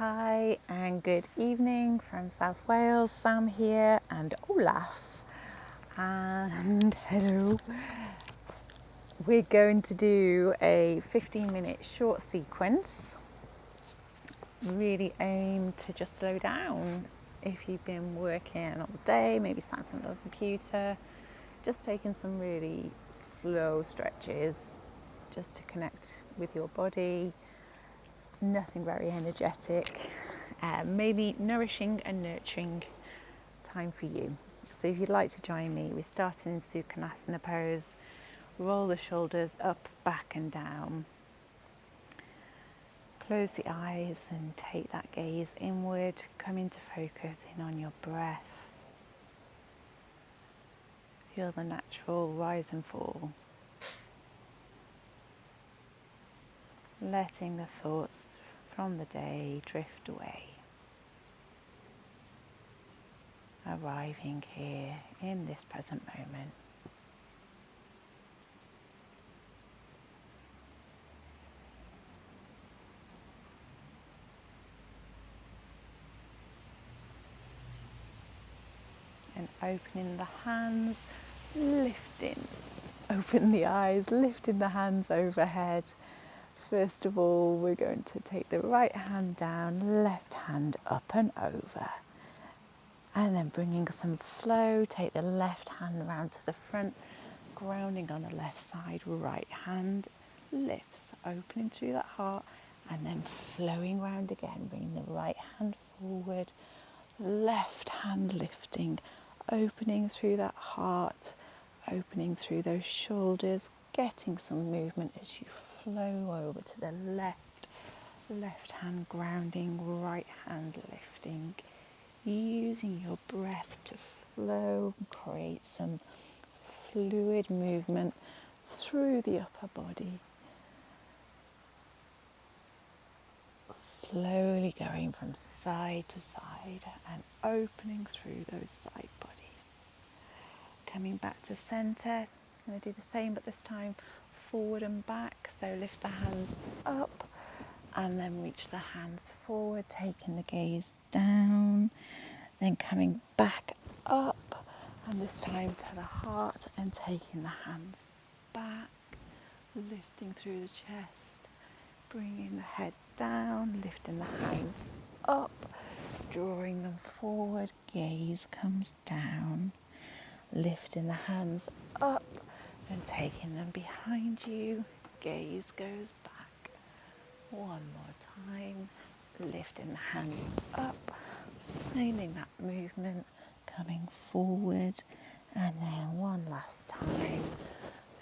Hi and good evening from South Wales. Sam here and Olaf. And hello. We're going to do a 15-minute short sequence. Really aim to just slow down. If you've been working all day, maybe sat in front of the computer, just taking some really slow stretches just to connect with your body. Nothing very energetic, maybe nourishing and nurturing time for you. So if you'd like to join me, we're starting in Supine pose. Roll the shoulders up, back and down. Close the eyes and take that gaze inward. Come into focus in on your breath. Feel the natural rise and fall. Letting the thoughts from the day drift away. Arriving here in this present moment. And opening the hands, lifting, open the eyes, lifting the hands overhead. First of all, we're going to take the right hand down, left hand up and over. And then bringing some flow, take the left hand round to the front, grounding on the left side, right hand lifts, opening through that heart, and then flowing round again, bringing the right hand forward, left hand lifting, opening through that heart, opening through those shoulders, getting some movement as you flow over to the left hand grounding, right hand lifting, using your breath to flow, create some fluid movement through the upper body. Slowly going from side to side and opening through those side bodies. Coming back to center, I'm going to do the same but this time forward and back. So lift the hands up and then reach the hands forward, taking the gaze down, then coming back up and this time to the heart and taking the hands back, lifting through the chest, bringing the head down, lifting the hands up, drawing them forward, gaze comes down, lifting the hands up and taking them behind you, gaze goes back. One more time, lifting the hands up, finding that movement, coming forward, and then one last time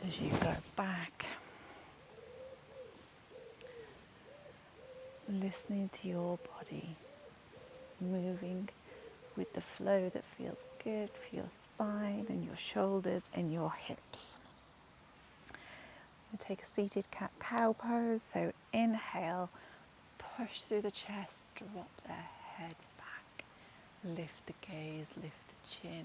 as you go back. Listening to your body, moving with the flow that feels good for your spine and your shoulders and your hips. And take a seated cat-cow pose. So inhale, push through the chest, drop the head back, lift the gaze, lift the chin.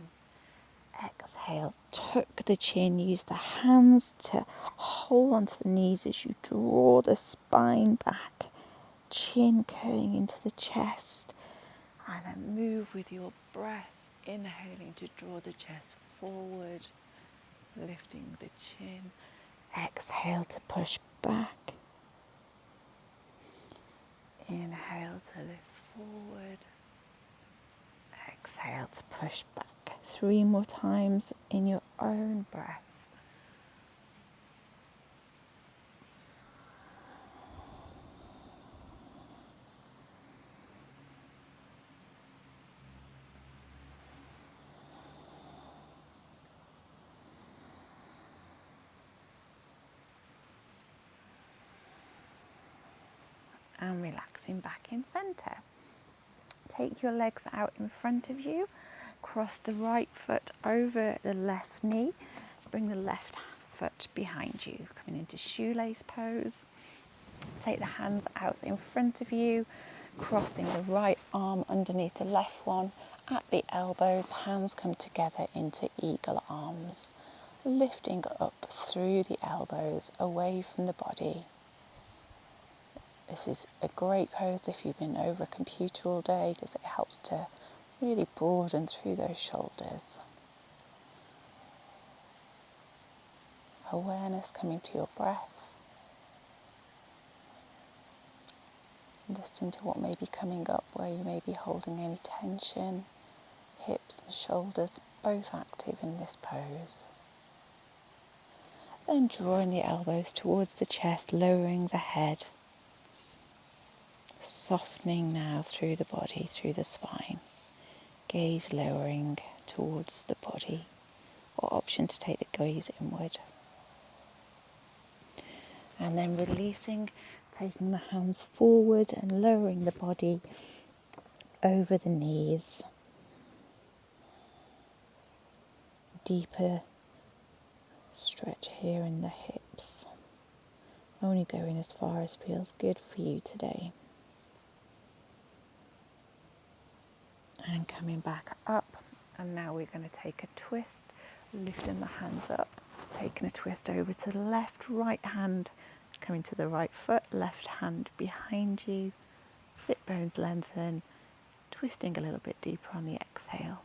Exhale, tuck the chin, use the hands to hold onto the knees as you draw the spine back. Chin curling into the chest, and then move with your breath, inhaling to draw the chest forward, lifting the chin. Exhale to push back. Inhale to lift forward. Exhale to push back. 3 more times in your own breath. And relaxing back in center. Take your legs out in front of you. Cross the right foot over the left knee. Bring the left foot behind you. Coming into shoelace pose. Take the hands out in front of you. Crossing the right arm underneath the left one. At the elbows, hands come together into eagle arms. Lifting up through the elbows, away from the body. This is a great pose if you've been over a computer all day, because it helps to really broaden through those shoulders. Awareness coming to your breath. Listen to what may be coming up, where you may be holding any tension. Hips and shoulders both active in this pose. Then drawing the elbows towards the chest, lowering the head. Softening now through the body, through the spine. Gaze lowering towards the body, or option to take the gaze inward. And then releasing, taking the hands forward and lowering the body over the knees. Deeper stretch here in the hips. Only going as far as feels good for you today. And coming back up. And now we're going to take a twist, lifting the hands up, taking a twist over to the left, right hand coming to the right foot, left hand behind you, sit bones lengthen, twisting a little bit deeper on the exhale.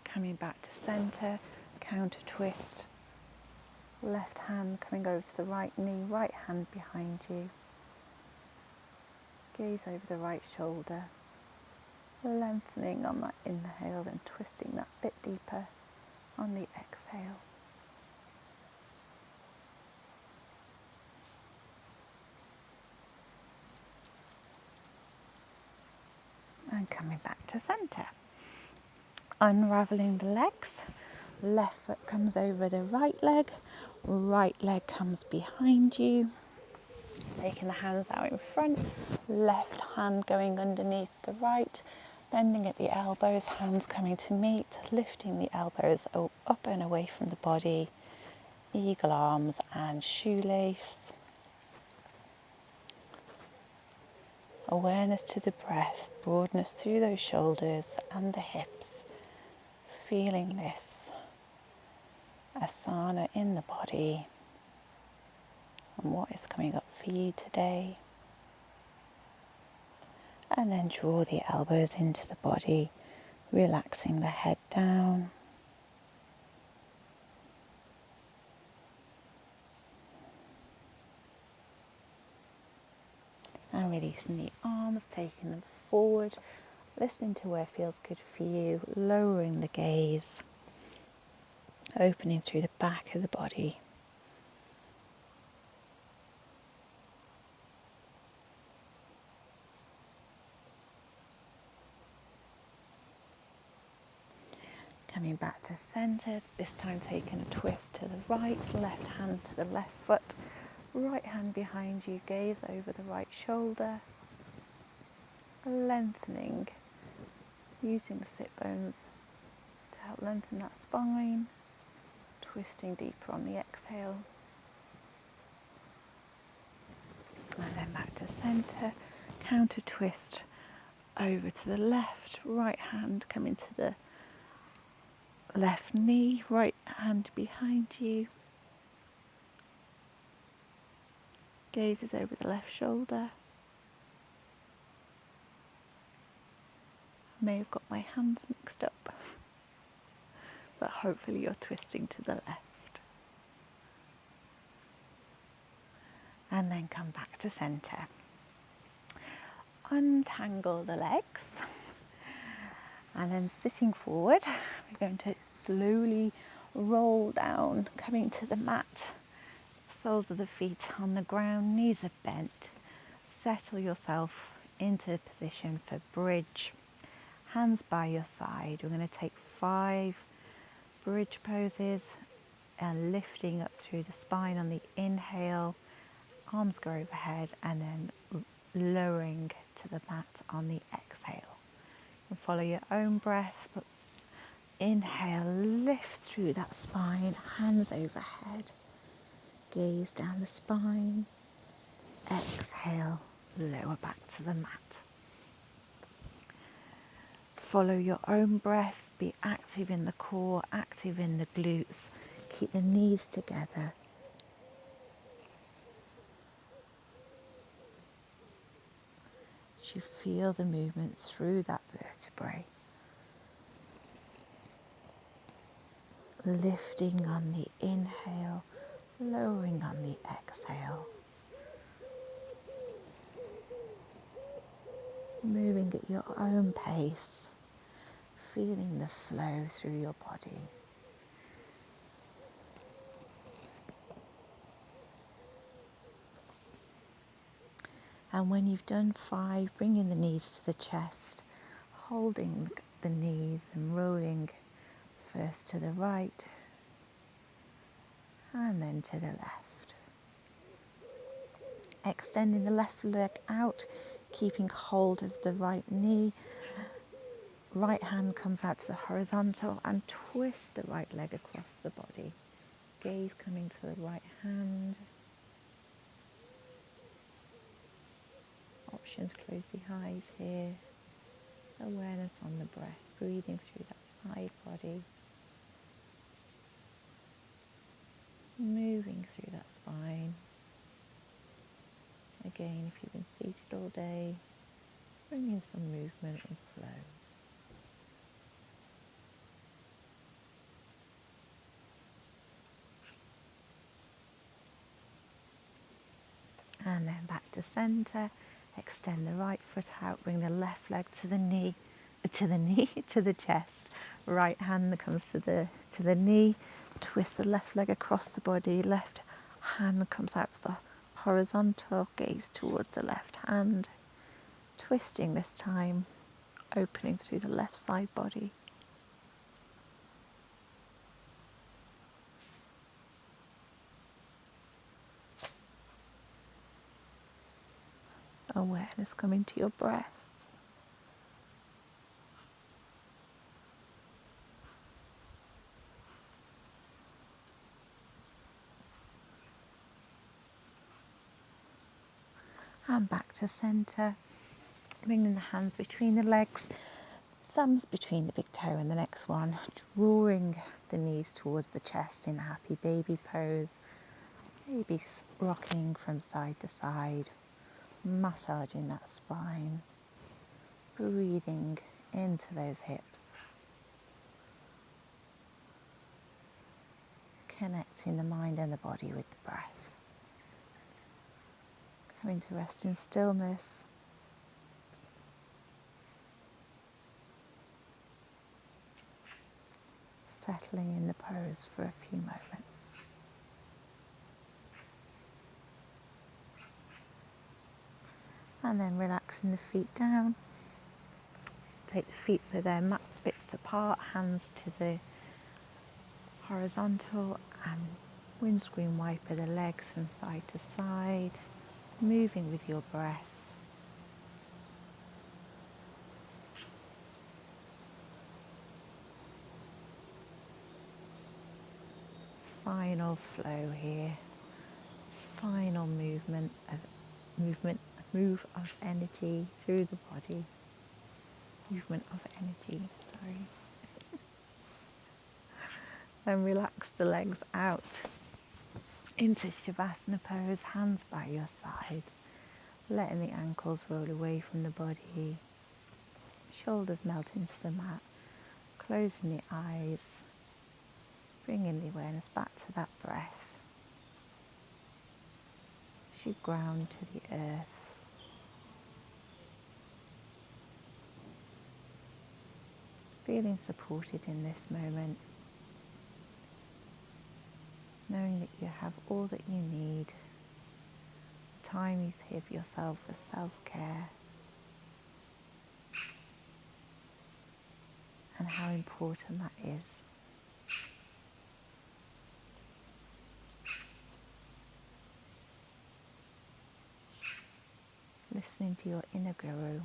Coming back to center, counter twist, left hand coming over to the right knee, right hand behind you, gaze over the right shoulder, lengthening on that inhale and twisting that bit deeper on the exhale. And coming back to centre. Unravelling the legs. Left foot comes over the right leg comes behind you. Taking the hands out in front, left hand going underneath the right, bending at the elbows, hands coming to meet, lifting the elbows up and away from the body, eagle arms and shoelace. Awareness to the breath, broadness through those shoulders and the hips, feeling this asana in the body and what is coming up for you today. And then draw the elbows into the body, relaxing the head down. And releasing the arms, taking them forward, listening to where feels good for you, lowering the gaze, opening through the back of the body. Coming back to centre, this time taking a twist to the right, left hand to the left foot, right hand behind you, gaze over the right shoulder, lengthening, using the sit bones to help lengthen that spine, twisting deeper on the exhale. And then back to centre, counter twist over to the left, right hand coming to the left knee, right hand behind you. Gazes over the left shoulder. I may have got my hands mixed up, but hopefully you're twisting to the left. And then come back to centre. Untangle the legs. And then sitting forward, we're going to slowly roll down, coming to the mat. Soles of the feet on the ground, knees are bent. Settle yourself into position for bridge. Hands by your side. We're going to take 5 bridge poses and lifting up through the spine on the inhale. Arms go overhead and then lowering to the mat on the exhale. And follow your own breath, but inhale, lift through that spine, hands overhead, gaze down the spine, exhale, lower back to the mat. Follow your own breath, be active in the core, active in the glutes, keep the knees together, as you feel the movement through that vertebrae. Lifting on the inhale, lowering on the exhale. Moving at your own pace, feeling the flow through your body. And when you've done 5, bringing the knees to the chest, holding the knees and rolling first to the right and then to the left. Extending the left leg out, keeping hold of the right knee. Right hand comes out to the horizontal and twist the right leg across the body. Gaze coming to the right hand. Options, close the eyes here. Awareness on the breath, breathing through that side body. Moving through that spine. Again, if you've been seated all day, bring in some movement and flow. And then back to centre. Extend the right foot out, bring the left leg to the knee, to the chest. Right hand comes to the knee. Twist the left leg across the body. Left hand comes out to the horizontal. Gaze towards the left hand. Twisting this time, opening through the left side body. Awareness coming to your breath. And back to centre. Bringing the hands between the legs, thumbs between the big toe and the next one, drawing the knees towards the chest in a happy baby pose. Maybe rocking from side to side, massaging that spine, breathing into those hips, connecting the mind and the body with the breath. Coming to rest in stillness. Settling in the pose for a few moments. And then relaxing the feet down. Take the feet so they're mat width apart, hands to the horizontal, and windscreen wiper the legs from side to side, moving with your breath. Final flow here. Final move of energy through the body. Movement of energy, sorry. Then relax the legs out into Shavasana pose, hands by your sides, letting the ankles roll away from the body, shoulders melt into the mat, closing the eyes, bringing the awareness back to that breath. As you ground to the earth. Feeling supported in this moment. Knowing that you have all that you need. The time you give yourself for self-care. And how important that is. Listening to your inner guru.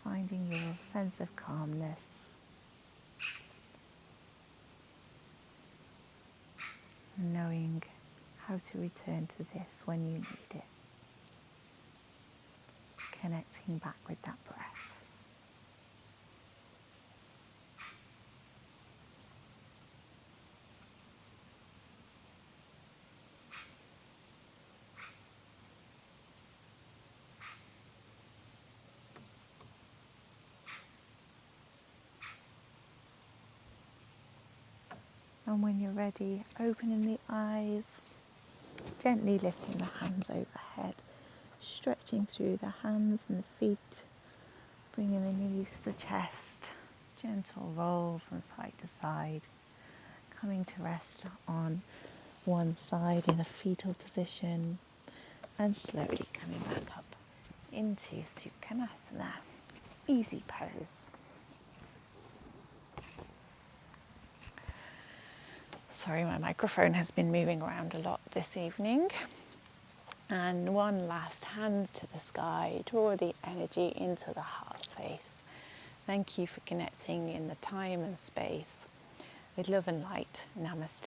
Finding your sense of calmness. And knowing how to return to this when you need it. Connecting back with that breath. And when you're ready, opening the eyes, gently lifting the hands overhead, stretching through the hands and the feet, bringing the knees to the chest, gentle roll from side to side, coming to rest on one side in a fetal position, and slowly coming back up into Supinasana, easy pose. Sorry, my microphone has been moving around a lot this evening. And one last hand to the sky, draw the energy into the heart space. Thank you for connecting in the time and space. With love and light, namaste.